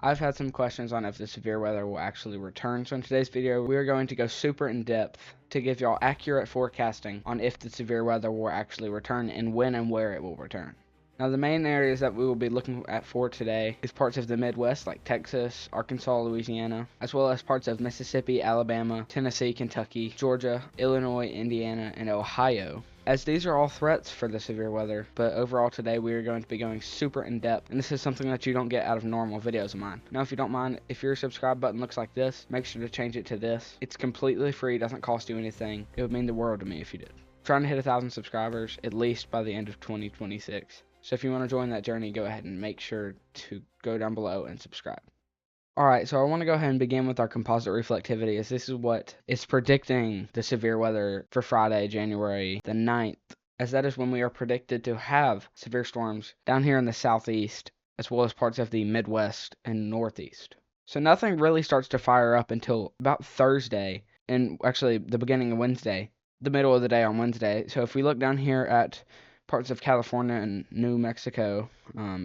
I've had some questions on if the severe weather will actually return, so in today's video we are going to go super in depth to give y'all accurate forecasting on if the severe weather will actually return and when and where it will return. Now the main areas that we will be looking at for today is parts of the Midwest like Texas, Arkansas, Louisiana, as well as parts of Mississippi, Alabama, Tennessee, Kentucky, Georgia, Illinois, Indiana, and Ohio, as these are all threats for the severe weather. But overall today we are going to be going super in depth, and this is something that you don't get out of normal videos of mine. Now if you don't mind, if your subscribe button looks like this, make sure to change it to this. It's completely free, doesn't cost you anything. It would mean the world to me if you did. I'm trying to hit 1,000 subscribers at least by the end of 2026. So if you want to join that journey, go ahead and make sure to go down below and subscribe. Alright, so I want to go ahead and begin with our composite reflectivity, as this is what is predicting the severe weather for Friday, January the 9th, as that is when we are predicted to have severe storms down here in the southeast, as well as parts of the Midwest and Northeast. So nothing really starts to fire up until about Thursday, and actually the beginning of Wednesday, the middle of the day on Wednesday. So if we look down here at parts of California and New Mexico,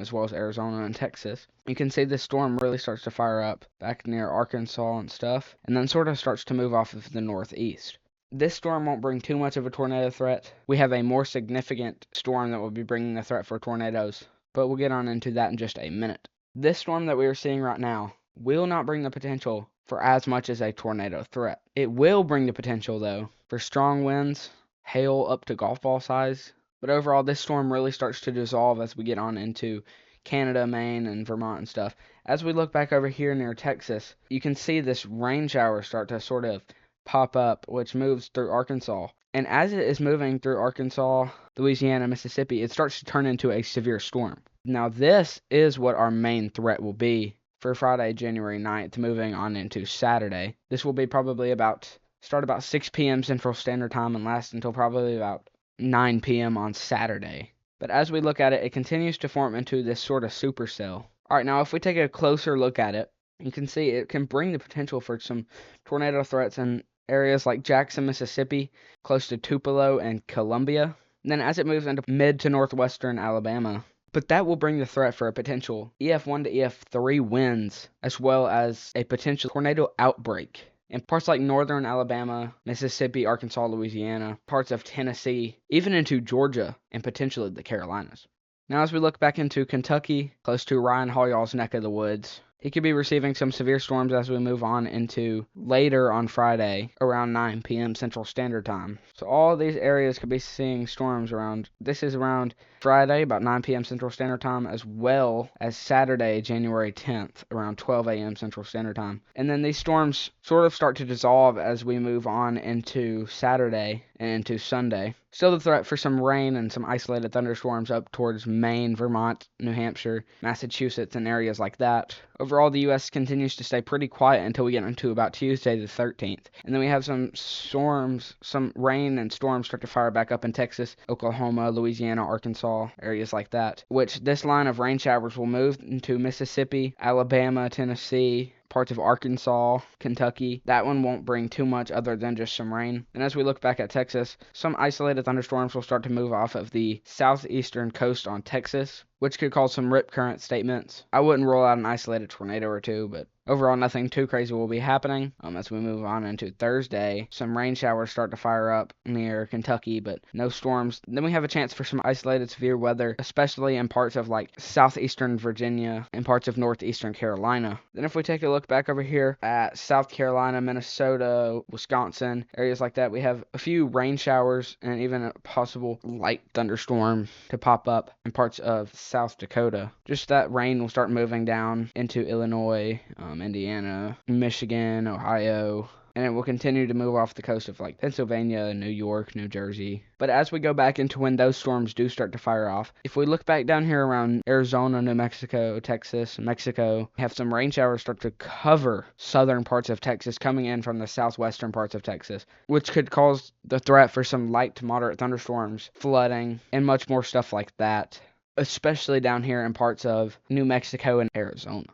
as well as Arizona and Texas, you can see this storm really starts to fire up back near Arkansas and stuff, and then sort of starts to move off of the northeast. This storm won't bring too much of a tornado threat. We have a more significant storm that will be bringing a threat for tornadoes, but we'll get on into that in just a minute. This storm that we are seeing right now will not bring the potential for as much as a tornado threat. It will bring the potential, though, for strong winds, hail up to golf ball size. But overall, this storm really starts to dissolve as we get on into Canada, Maine, and Vermont and stuff. As we look back over here near Texas, you can see this rain shower start to sort of pop up, which moves through Arkansas. And as it is moving through Arkansas, Louisiana, Mississippi, it starts to turn into a severe storm. Now, this is what our main threat will be for Friday, January 9th, moving on into Saturday. This will be probably start about 6 p.m. Central Standard Time and last until probably about 9 p.m. on Saturday. But as we look at it, it continues to form into this sort of supercell. Alright, now if we take a closer look at it, you can see it can bring the potential for some tornado threats in areas like Jackson, Mississippi, close to Tupelo and Columbia. And then as it moves into mid to northwestern Alabama, but that will bring the threat for a potential EF1 to EF3 winds, as well as a potential tornado outbreak in parts like northern Alabama, Mississippi, Arkansas, Louisiana, parts of Tennessee, even into Georgia, and potentially the Carolinas. Now as we look back into Kentucky, close to Ryan Holyall's neck of the woods, he could be receiving some severe storms as we move on into later on Friday, around 9 p.m. Central Standard Time. So all of these areas could be seeing storms around Friday, about 9 p.m. Central Standard Time, as well as Saturday, January 10th, around 12 a.m. Central Standard Time. And then these storms sort of start to dissolve as we move on into Saturday and into Sunday. Still the threat for some rain and some isolated thunderstorms up towards Maine, Vermont, New Hampshire, Massachusetts, and areas like that. Overall, the U.S. continues to stay pretty quiet until we get into about Tuesday the 13th. And then we have some rain and storms start to fire back up in Texas, Oklahoma, Louisiana, Arkansas, areas like that. Which this line of rain showers will move into Mississippi, Alabama, Tennessee, parts of Arkansas, Kentucky. That one won't bring too much other than just some rain. And as we look back at Texas, some isolated thunderstorms will start to move off of the southeastern coast on Texas, which could cause some rip current statements. I wouldn't rule out an isolated tornado or two, but overall nothing too crazy will be happening. As we move on into Thursday, some rain showers start to fire up near Kentucky, but no storms. Then we have a chance for some isolated severe weather, especially in parts of like southeastern Virginia and parts of northeastern Carolina. Then if we take a look back over here at South Carolina, Minnesota, Wisconsin, areas like that, we have a few rain showers and even a possible light thunderstorm to pop up in parts of South Dakota. Just that rain will start moving down into Illinois, Indiana, Michigan, Ohio, and it will continue to move off the coast of like Pennsylvania, New York, New Jersey. But as we go back into when those storms do start to fire off, if we look back down here around Arizona, New Mexico, Texas, Mexico, we have some rain showers start to cover southern parts of Texas coming in from the southwestern parts of Texas, which could cause the threat for some light to moderate thunderstorms, flooding, and much more stuff like that, especially down here in parts of New Mexico and Arizona.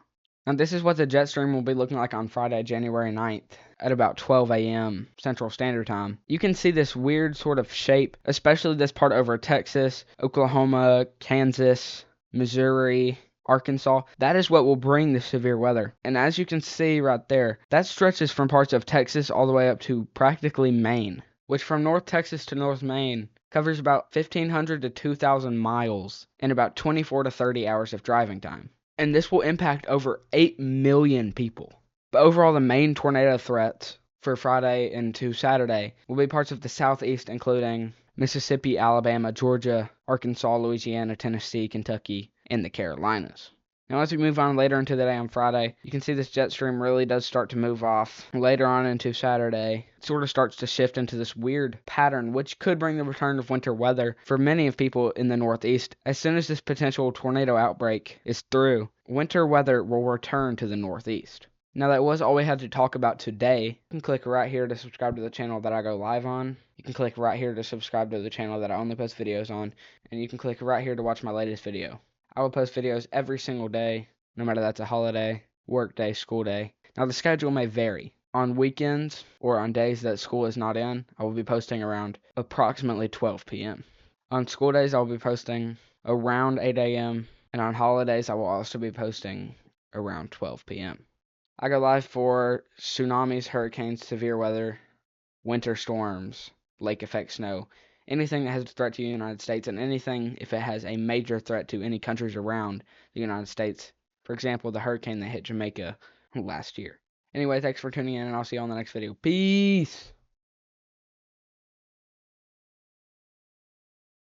And this is what the jet stream will be looking like on Friday, January 9th at about 12 a.m. Central Standard Time. You can see this weird sort of shape, especially this part over Texas, Oklahoma, Kansas, Missouri, Arkansas, that is what will bring the severe weather. And as you can see right there, that stretches from parts of Texas all the way up to practically Maine, which from North Texas to North Maine covers about 1,500 to 2,000 miles in about 24 to 30 hours of driving time. And this will impact over 8 million people. But overall, the main tornado threats for Friday into Saturday will be parts of the southeast, including Mississippi, Alabama, Georgia, Arkansas, Louisiana, Tennessee, Kentucky, and the Carolinas. Now, as we move on later into the day on Friday, you can see this jet stream really does start to move off. Later on into Saturday, it sort of starts to shift into this weird pattern, which could bring the return of winter weather for many of people in the Northeast. As soon as this potential tornado outbreak is through, winter weather will return to the Northeast. Now, that was all we had to talk about today. You can click right here to subscribe to the channel that I go live on. You can click right here to subscribe to the channel that I only post videos on. And you can click right here to watch my latest video. I will post videos every single day, no matter that's a holiday, work day, school day. Now, the schedule may vary. On weekends or on days that school is not in, I will be posting around approximately 12 p.m. On school days, I will be posting around 8 a.m. And on holidays, I will also be posting around 12 p.m. I go live for tsunamis, hurricanes, severe weather, winter storms, lake effect snow, anything that has a threat to the United States, and anything if it has a major threat to any countries around the United States. For example, the hurricane that hit Jamaica last year. Anyway, thanks for tuning in, and I'll see you on the next video. Peace!